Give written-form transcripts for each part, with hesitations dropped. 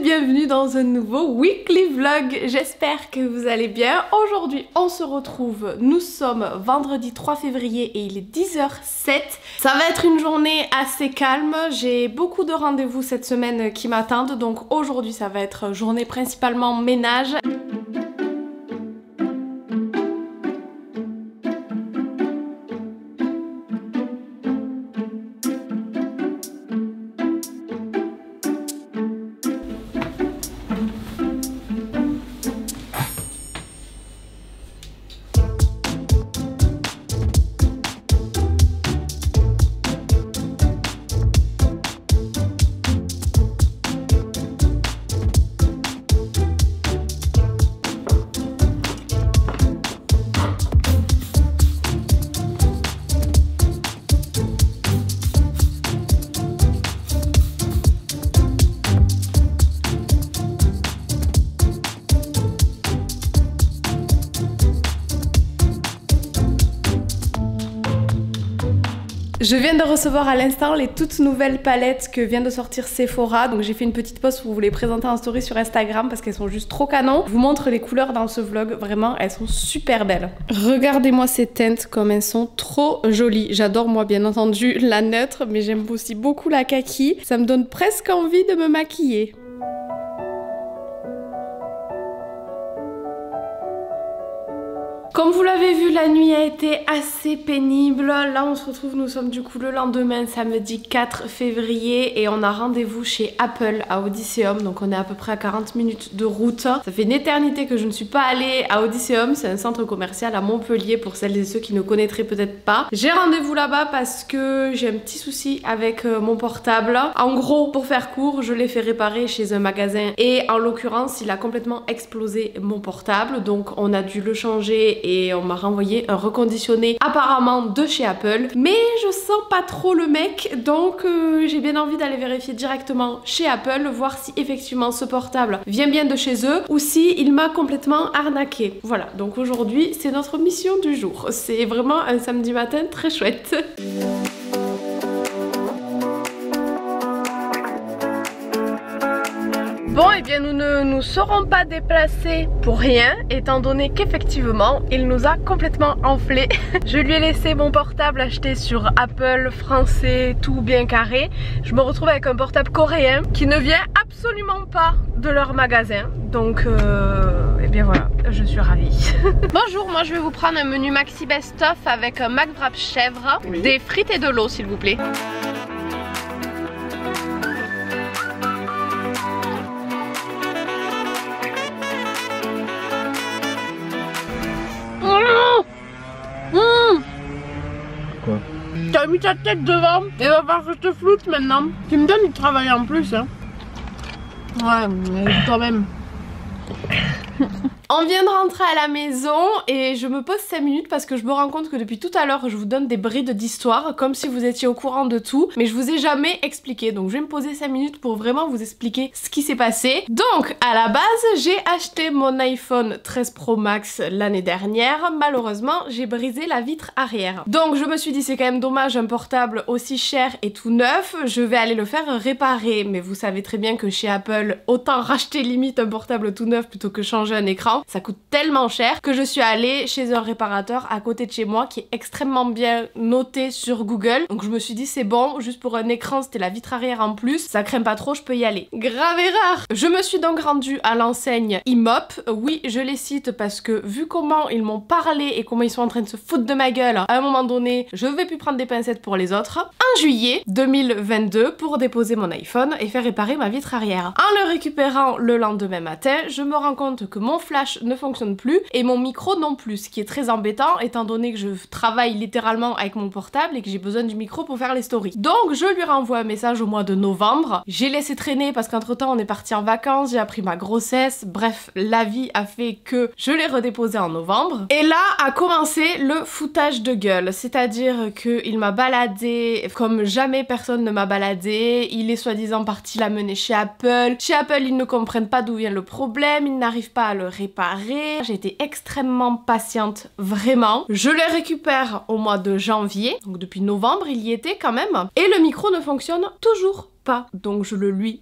bienvenue dans un nouveau weekly vlog, j'espère que vous allez bien. Aujourd'hui on se retrouve, nous sommes vendredi 3 février et il est 10h07. Ça va être une journée assez calme, j'ai beaucoup de rendez-vous cette semaine qui m'attendent, donc aujourd'hui ça va être journée principalement ménage. Je viens de recevoir à l'instant les toutes nouvelles palettes que vient de sortir Sephora, donc j'ai fait une petite post pour vous les présenter en story sur Instagram parce qu'elles sont juste trop canon. Je vous montre les couleurs dans ce vlog, vraiment elles sont super belles. Regardez-moi ces teintes comme elles sont trop jolies. J'adore moi bien entendu la neutre, mais j'aime aussi beaucoup la kaki. Ça me donne presque envie de me maquiller. Comme vous l'avez vu, la nuit a été assez pénible. Là on se retrouve, nous sommes du coup le lendemain, samedi 4 février et on a rendez-vous chez Apple à Odysseum. Donc on est à peu près à 40 minutes de route. Ça fait une éternité que je ne suis pas allée à Odysseum. C'est un centre commercial à Montpellier pour celles et ceux qui ne connaîtraient peut-être pas. J'ai rendez-vous là-bas parce que j'ai un petit souci avec mon portable. En gros, pour faire court, je l'ai fait réparer chez un magasin et en l'occurrence il a complètement explosé mon portable. Donc on a dû le changer et on m'a renvoyé un reconditionné apparemment de chez Apple, mais je sens pas trop le mec, donc j'ai bien envie d'aller vérifier directement chez Apple, voir si effectivement ce portable vient bien de chez eux ou si il m'a complètement arnaqué. Voilà, donc aujourd'hui c'est notre mission du jour, c'est vraiment un samedi matin très chouette. Bon, et bien nous ne nous serons pas déplacés pour rien, étant donné qu'effectivement, il nous a complètement enflé. Je lui ai laissé mon portable acheté sur Apple, français, tout bien carré. Je me retrouve avec un portable coréen qui ne vient absolument pas de leur magasin. Donc, et bien voilà, je suis ravie. Bonjour, moi je vais vous prendre un menu maxi best-of avec un McWrap chèvre, des frites et de l'eau s'il vous plaît. Quoi? T'as mis ta tête devant et va falloir que je te floute maintenant. Tu me donnes du travail en plus hein. Ouais, mais quand même. On vient de rentrer à la maison et je me pose 5 minutes parce que je me rends compte que depuis tout à l'heure je vous donne des brides d'histoire comme si vous étiez au courant de tout, mais je vous ai jamais expliqué, donc je vais me poser 5 minutes pour vraiment vous expliquer ce qui s'est passé. Donc à la base j'ai acheté mon iPhone 13 Pro Max l'année dernière, malheureusement j'ai brisé la vitre arrière. Donc je me suis dit c'est quand même dommage un portable aussi cher et tout neuf, je vais aller le faire réparer, mais vous savez très bien que chez Apple autant racheter limite un portable tout neuf plutôt que changer un écran. Ça coûte tellement cher que je suis allée chez un réparateur à côté de chez moi qui est extrêmement bien noté sur Google. Donc je me suis dit c'est bon, juste pour un écran c'était la vitre arrière en plus, ça craint pas trop, je peux y aller. Grave erreur. Je me suis donc rendue à l'enseigne Imop. Oui, je les cite parce que vu comment ils m'ont parlé et comment ils sont en train de se foutre de ma gueule, à un moment donné je vais plus prendre des pincettes pour les autres. En juillet 2022 pour déposer mon iPhone et faire réparer ma vitre arrière. En le récupérant le lendemain matin, je me rends compte que mon flash ne fonctionne plus et mon micro non plus, ce qui est très embêtant étant donné que je travaille littéralement avec mon portable et que j'ai besoin du micro pour faire les stories. Donc je lui renvoie un message au mois de novembre, j'ai laissé traîner parce qu'entre temps on est parti en vacances, j'ai appris ma grossesse, bref la vie a fait que je l'ai redéposé en novembre et là a commencé le foutage de gueule, c'est-à-dire qu'il m'a baladé comme jamais personne ne m'a baladé, il est soi-disant parti la mener chez Apple, ils ne comprennent pas d'où vient le problème, ils n'arrivent pas à le réparer. J'ai été extrêmement patiente, vraiment. Je les récupère au mois de janvier, donc depuis novembre il y était quand même, et le micro ne fonctionne toujours pas. Donc je le lui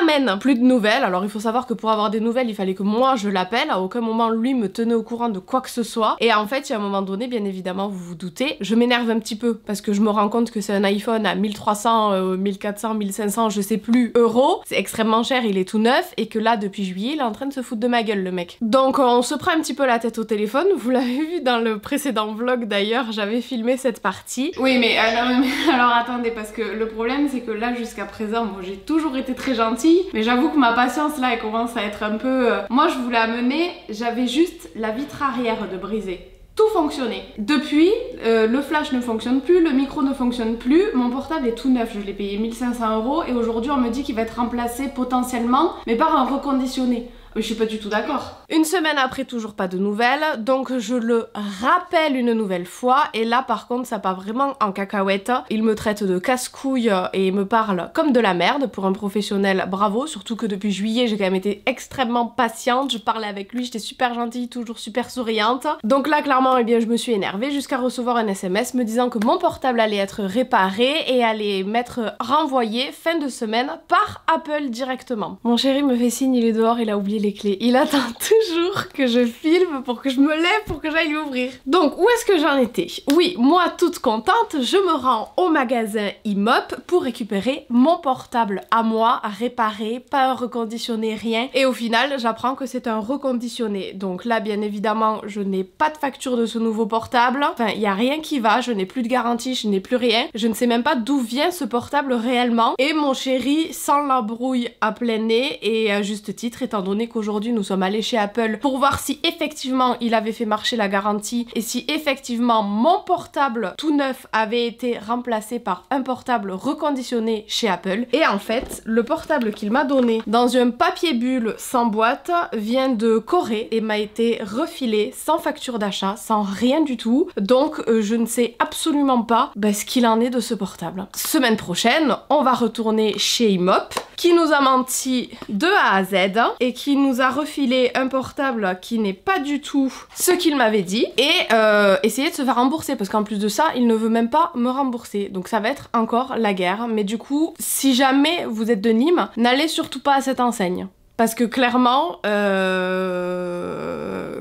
ramène plus de nouvelles. Alors il faut savoir que pour avoir des nouvelles, il fallait que moi je l'appelle. À aucun moment lui me tenait au courant de quoi que ce soit. Et en fait, il y a un moment donné, bien évidemment, vous vous doutez, je m'énerve un petit peu parce que je me rends compte que c'est un iPhone à 1300, 1400, 1500, je sais plus, euros. C'est extrêmement cher, il est tout neuf et que là, depuis juillet, il est en train de se foutre de ma gueule, le mec. Donc on se prend un petit peu la tête au téléphone. Vous l'avez vu dans le précédent vlog d'ailleurs, j'avais filmé cette partie. Oui, mais alors attendez, parce que le problème, c'est que là, jusqu'à présent, bon, j'ai toujours été très gentille, mais j'avoue que ma patience là, elle commence à être un peu... Moi, je voulais amener, j'avais juste la vitre arrière de briser. Tout fonctionnait. Depuis, le flash ne fonctionne plus, le micro ne fonctionne plus, mon portable est tout neuf, je l'ai payé 1500 € et aujourd'hui on me dit qu'il va être remplacé potentiellement, mais par un reconditionné. Mais je suis pas du tout d'accord. Une semaine après, toujours pas de nouvelles, donc je le rappelle une nouvelle fois, et là par contre ça part vraiment en cacahuète. Il me traite de casse-couille et me parle comme de la merde. Pour un professionnel, bravo, surtout que depuis juillet j'ai quand même été extrêmement patiente, je parlais avec lui, j'étais super gentille, toujours super souriante. Donc là clairement, eh bien, je me suis énervée jusqu'à recevoir un SMS me disant que mon portable allait être réparé et allait m'être renvoyé fin de semaine par Apple directement. Mon chéri me fait signe, il est dehors, il a oublié les clés. Il attend toujours que je filme pour que je me lève pour que j'aille lui ouvrir. Donc où est-ce que j'en étais? Oui, moi toute contente, je me rends au magasin Imop pour récupérer mon portable à moi, à réparer, pas un reconditionné, rien. Et au final, j'apprends que c'est un reconditionné. Donc là, bien évidemment, je n'ai pas de facture de ce nouveau portable. Enfin, il n'y a rien qui va, je n'ai plus de garantie, je n'ai plus rien. Je ne sais même pas d'où vient ce portable réellement. Et mon chéri s'en l'embrouille à plein nez et à juste titre, étant donné qu'aujourd'hui nous sommes allés chez Apple pour voir si effectivement il avait fait marcher la garantie et si effectivement mon portable tout neuf avait été remplacé par un portable reconditionné chez Apple. Et en fait, le portable qu'il m'a donné dans un papier bulle sans boîte vient de Corée et m'a été refilé sans facture d'achat, sans rien du tout. Donc je ne sais absolument pas ce qu'il en est de ce portable. Semaine prochaine, on va retourner chez Imop qui nous a menti de A à Z et qui nous a refilé un portable qui n'est pas du tout ce qu'il m'avait dit et essayer de se faire rembourser parce qu'en plus de ça, il ne veut même pas me rembourser. Donc ça va être encore la guerre. Mais du coup, si jamais vous êtes de Nîmes, n'allez surtout pas à cette enseigne. Parce que clairement,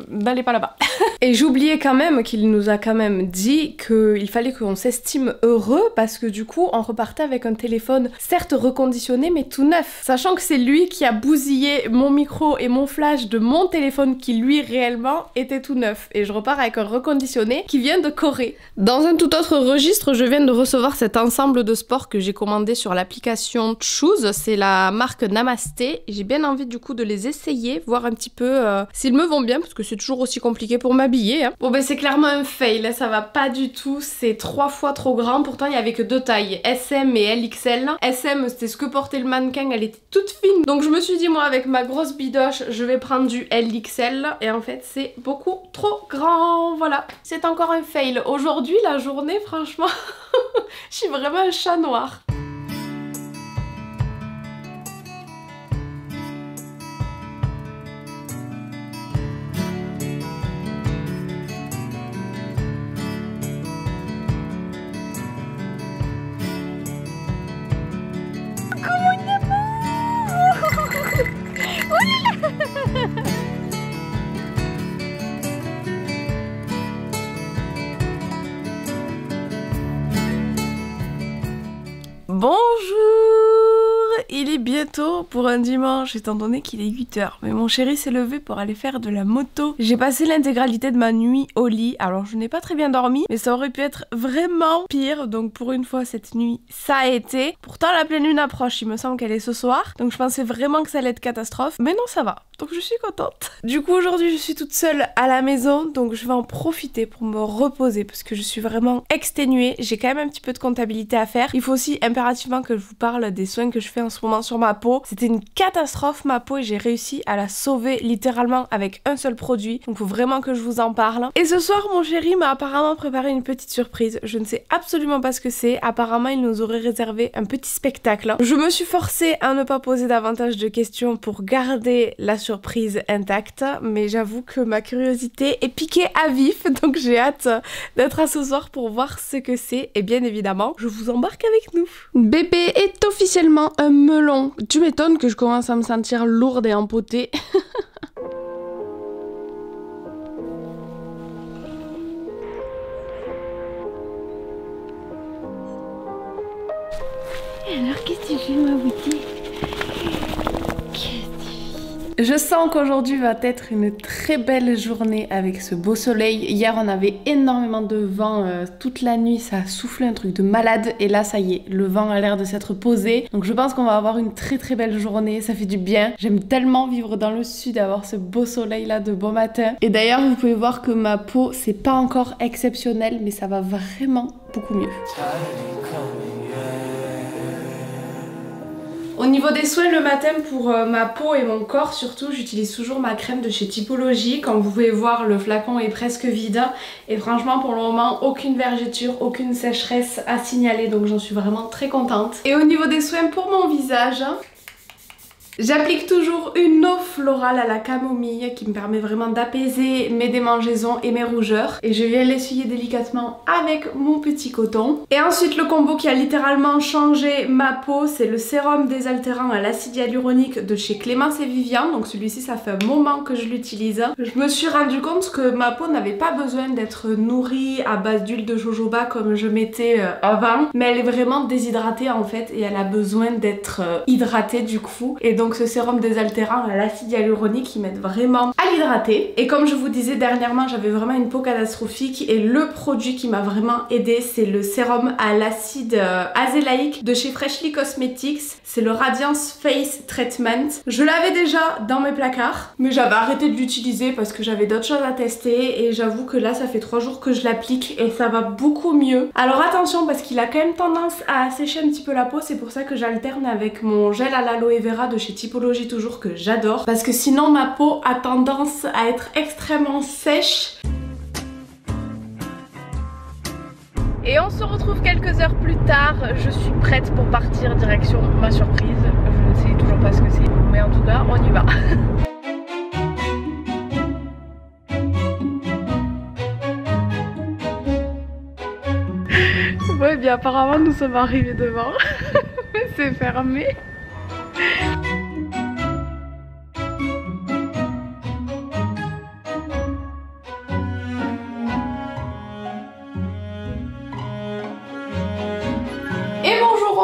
n'allez pas là-bas. Et j'oubliais quand même qu'il nous a quand même dit qu'il fallait qu'on s'estime heureux parce que du coup, on repartait avec un téléphone certes reconditionné mais tout neuf. Sachant que c'est lui qui a bousillé mon micro et mon flash de mon téléphone qui lui réellement était tout neuf. Et je repars avec un reconditionné qui vient de Corée. Dans un tout autre registre, je viens de recevoir cet ensemble de sport que j'ai commandé sur l'application Choose. C'est la marque Namasté. J'ai bien envie du coup de les essayer, voir un petit peu s'ils me vont bien parce que c'est toujours aussi compliqué pour m'habiller. Hein. Bon c'est clairement un fail, ça va pas du tout, c'est 3 fois trop grand, pourtant il y avait que 2 tailles, SM et LXL. SM c'était ce que portait le mannequin, elle était toute fine. Donc je me suis dit moi avec ma grosse bidoche, je vais prendre du LXL et en fait c'est beaucoup trop grand, voilà. C'est encore un fail. Aujourd'hui la journée franchement, je suis vraiment un chat noir. Bonjour! Il est bientôt pour un dimanche étant donné qu'il est 8 h. Mais mon chéri s'est levé pour aller faire de la moto. J'ai passé l'intégralité de ma nuit au lit. Alors je n'ai pas très bien dormi, mais ça aurait pu être vraiment pire. Donc pour une fois cette nuit, ça a été. Pourtant la pleine lune approche, il me semble qu'elle est ce soir. Donc je pensais vraiment que ça allait être catastrophe. Mais non, ça va. Donc je suis contente. Du coup aujourd'hui je suis toute seule à la maison. Donc je vais en profiter pour me reposer parce que je suis vraiment exténuée. J'ai quand même un petit peu de comptabilité à faire. Il faut aussi impérativement que je vous parle des soins que je fais en ce moment sur ma peau. C'était une catastrophe ma peau et j'ai réussi à la sauver littéralement avec un seul produit. Donc faut vraiment que je vous en parle. Et ce soir mon chéri m'a apparemment préparé une petite surprise. Je ne sais absolument pas ce que c'est. Apparemment il nous aurait réservé un petit spectacle. Je me suis forcée à ne pas poser davantage de questions pour garder la surprise surprise intacte, mais j'avoue que ma curiosité est piquée à vif, donc j'ai hâte d'être à ce soir pour voir ce que c'est, et bien évidemment, je vous embarque avec nous. Bébé est officiellement un melon. Tu m'étonnes que je commence à me sentir lourde et empotée. Et alors, qu'est-ce que tu fais, ma beauté? Je sens qu'aujourd'hui va être une très belle journée avec ce beau soleil. Hier on avait énormément de vent toute la nuit, ça a soufflé un truc de malade et là ça y est, le vent a l'air de s'être posé. Donc je pense qu'on va avoir une très belle journée, ça fait du bien. J'aime tellement vivre dans le sud et avoir ce beau soleil là de bon matin. Et d'ailleurs vous pouvez voir que ma peau c'est pas encore exceptionnel mais ça va vraiment beaucoup mieux. Au niveau des soins le matin pour ma peau et mon corps surtout, j'utilise toujours ma crème de chez Typologie. Comme vous pouvez voir, le flacon est presque vide et franchement pour le moment aucune vergeture, aucune sécheresse à signaler, donc j'en suis vraiment très contente. Et au niveau des soins pour mon visage, j'applique toujours une eau florale à la camomille qui me permet vraiment d'apaiser mes démangeaisons et mes rougeurs. Et je viens l'essuyer délicatement avec mon petit coton. Et ensuite le combo qui a littéralement changé ma peau, c'est le sérum désaltérant à l'acide hyaluronique de chez Clémence et Vivian. Donc celui-ci ça fait un moment que je l'utilise. Je me suis rendu compte que ma peau n'avait pas besoin d'être nourrie à base d'huile de jojoba comme je mettais avant. Mais elle est vraiment déshydratée en fait et elle a besoin d'être hydratée du coup. Et donc ce sérum désaltérant à l'acide hyaluronique qui m'aide vraiment à l'hydrater. Et comme je vous disais dernièrement, j'avais vraiment une peau catastrophique et le produit qui m'a vraiment aidé c'est le sérum à l'acide azélaïque de chez Freshly Cosmetics. C'est le Radiance Face Treatment. Je l'avais déjà dans mes placards mais j'avais arrêté de l'utiliser parce que j'avais d'autres choses à tester et j'avoue que là ça fait 3 jours que je l'applique et ça va beaucoup mieux. Alors attention parce qu'il a quand même tendance à assécher un petit peu la peau, c'est pour ça que j'alterne avec mon gel à l'aloe vera de chez Typologie toujours que j'adore parce que sinon ma peau a tendance à être extrêmement sèche. Et on se retrouve quelques heures plus tard, je suis prête pour partir direction ma surprise. Je ne sais toujours pas ce que c'est mais en tout cas on y va. Ouais bien apparemment nous sommes arrivés devant mais c'est fermé.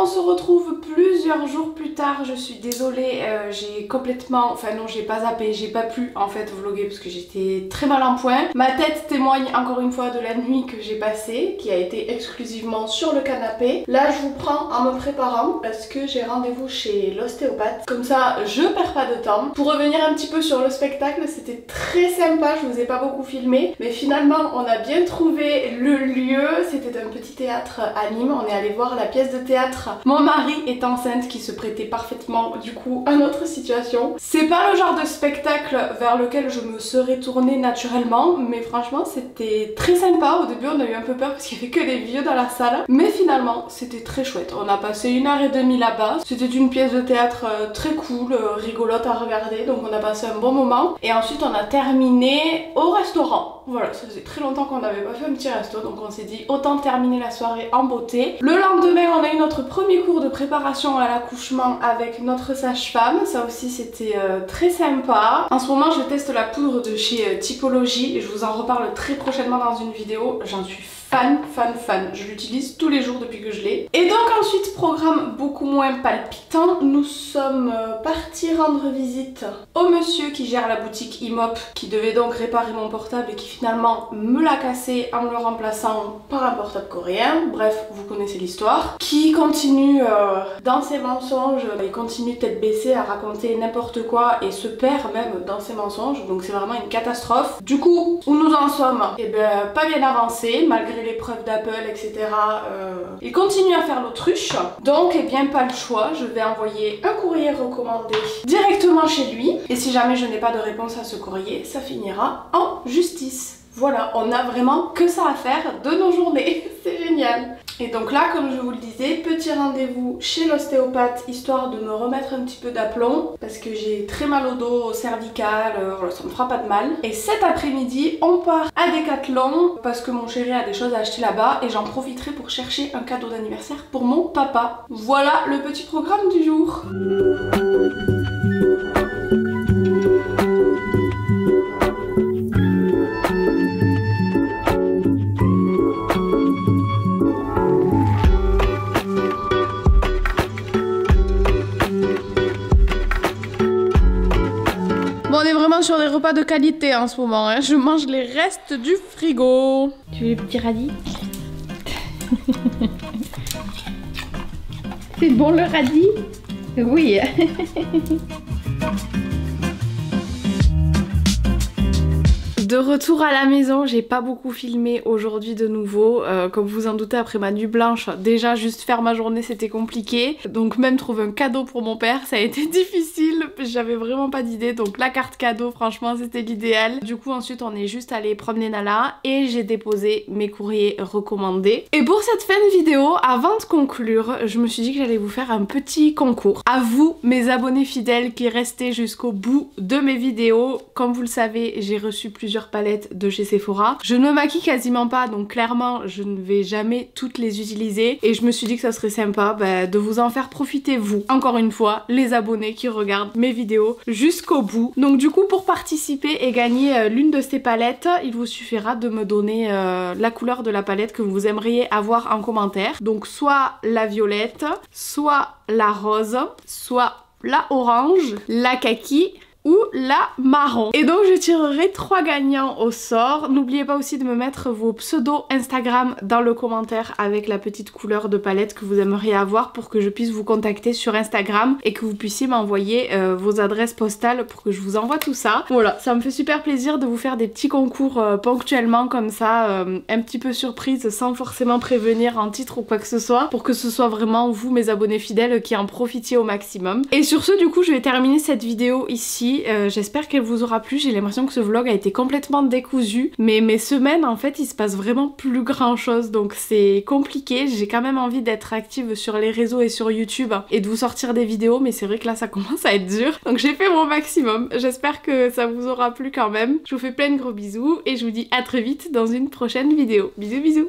On se retrouve plusieurs jours plus tard, je suis désolée, j'ai complètement, enfin non j'ai pas zappé, j'ai pas pu en fait vlogger parce que j'étais très mal en point. Ma tête témoigne encore une fois de la nuit que j'ai passée, qui a été exclusivement sur le canapé. Là je vous prends en me préparant parce que j'ai rendez-vous chez l'ostéopathe, comme ça je perds pas de temps. Pour revenir un petit peu sur le spectacle, c'était très sympa, je vous ai pas beaucoup filmé, mais finalement on a bien trouvé le lieu, c'était un petit théâtre à Nîmes, on est allé voir la pièce de théâtre Mon mari est enceinte qui se prêtait parfaitement du coup à notre situation. C'est pas le genre de spectacle vers lequel je me serais tournée naturellement, mais franchement c'était très sympa. Au début on a eu un peu peur parce qu'il y avait que des vieux dans la salle, mais finalement c'était très chouette. On a passé 1h30 là-bas, c'était une pièce de théâtre très cool, rigolote à regarder, donc on a passé un bon moment. Et ensuite on a terminé au restaurant. Voilà, ça faisait très longtemps qu'on n'avait pas fait un petit resto, donc on s'est dit autant terminer la soirée en beauté. Le lendemain on a eu notre premier cours de préparation à l'accouchement avec notre sage-femme, ça aussi c'était très sympa. En ce moment je teste la poudre de chez Typologie et je vous en reparle très prochainement dans une vidéo, j'en suis fan. Je l'utilise tous les jours depuis que je l'ai. Et donc ensuite, programme beaucoup moins palpitant, nous sommes partis rendre visite au monsieur qui gère la boutique Imop, qui devait donc réparer mon portable et qui finalement me l'a cassé en me le remplaçant par un portable coréen. Bref, vous connaissez l'histoire. Qui continue dans ses mensonges, il continue tête baissée à raconter n'importe quoi et se perd même dans ses mensonges, donc c'est vraiment une catastrophe. Du coup, où nous en sommes? Eh ben, pas bien avancé, malgré les preuves d'Apple, etc. Il continue à faire l'autruche, donc eh bien pas le choix, je vais envoyer un courrier recommandé directement chez lui, et si jamais je n'ai pas de réponse à ce courrier, ça finira en justice. Voilà, on a vraiment que ça à faire de nos journées, c'est génial. Et donc là, comme je vous le disais, petit rendez-vous chez l'ostéopathe histoire de me remettre un petit peu d'aplomb parce que j'ai très mal au dos, au cervical, ça me fera pas de mal. Et cet après-midi, on part à Decathlon parce que mon chéri a des choses à acheter là-bas et j'en profiterai pour chercher un cadeau d'anniversaire pour mon papa. Voilà le petit programme du jour. Bon, on est vraiment sur des repas de qualité en ce moment, hein. Je mange les restes du frigo. Tu veux les petits radis? C'est bon le radis? Oui. De retour à la maison, j'ai pas beaucoup filmé aujourd'hui de nouveau. Comme vous en doutez, après ma nuit blanche, déjà juste faire ma journée c'était compliqué. Donc même trouver un cadeau pour mon père, ça a été difficile. J'avais vraiment pas d'idée. Donc la carte cadeau, franchement, c'était l'idéal. Du coup, ensuite, on est juste allé promener Nala et j'ai déposé mes courriers recommandés. Et pour cette fin de vidéo, avant de conclure, je me suis dit que j'allais vous faire un petit concours. À vous, mes abonnés fidèles qui restaient jusqu'au bout de mes vidéos. Comme vous le savez, j'ai reçu plusieurs palettes de chez Sephora. Je ne me maquille quasiment pas, donc clairement je ne vais jamais toutes les utiliser et je me suis dit que ça serait sympa de vous en faire profiter vous. Encore une fois, les abonnés qui regardent mes vidéos jusqu'au bout. Donc du coup, pour participer et gagner l'une de ces palettes, il vous suffira de me donner la couleur de la palette que vous aimeriez avoir en commentaire. Donc soit la violette, soit la rose, soit la orange, la kaki ou la marron. Et donc je tirerai 3 gagnants au sort. N'oubliez pas aussi de me mettre vos pseudos Instagram dans le commentaire avec la petite couleur de palette que vous aimeriez avoir pour que je puisse vous contacter sur Instagram et que vous puissiez m'envoyer vos adresses postales pour que je vous envoie tout ça. Voilà, ça me fait super plaisir de vous faire des petits concours ponctuellement comme ça, un petit peu surprise sans forcément prévenir en titre ou quoi que ce soit, pour que ce soit vraiment vous, mes abonnés fidèles, qui en profitiez au maximum. Et sur ce, du coup, je vais terminer cette vidéo ici. J'espère qu'elle vous aura plu. J'ai l'impression que ce vlog a été complètement décousu, mais mes semaines en fait il se passe vraiment plus grand chose, donc c'est compliqué. J'ai quand même envie d'être active sur les réseaux et sur YouTube et de vous sortir des vidéos, mais c'est vrai que là ça commence à être dur, donc j'ai fait mon maximum. J'espère que ça vous aura plu quand même. Je vous fais plein de gros bisous et je vous dis à très vite dans une prochaine vidéo. Bisous bisous.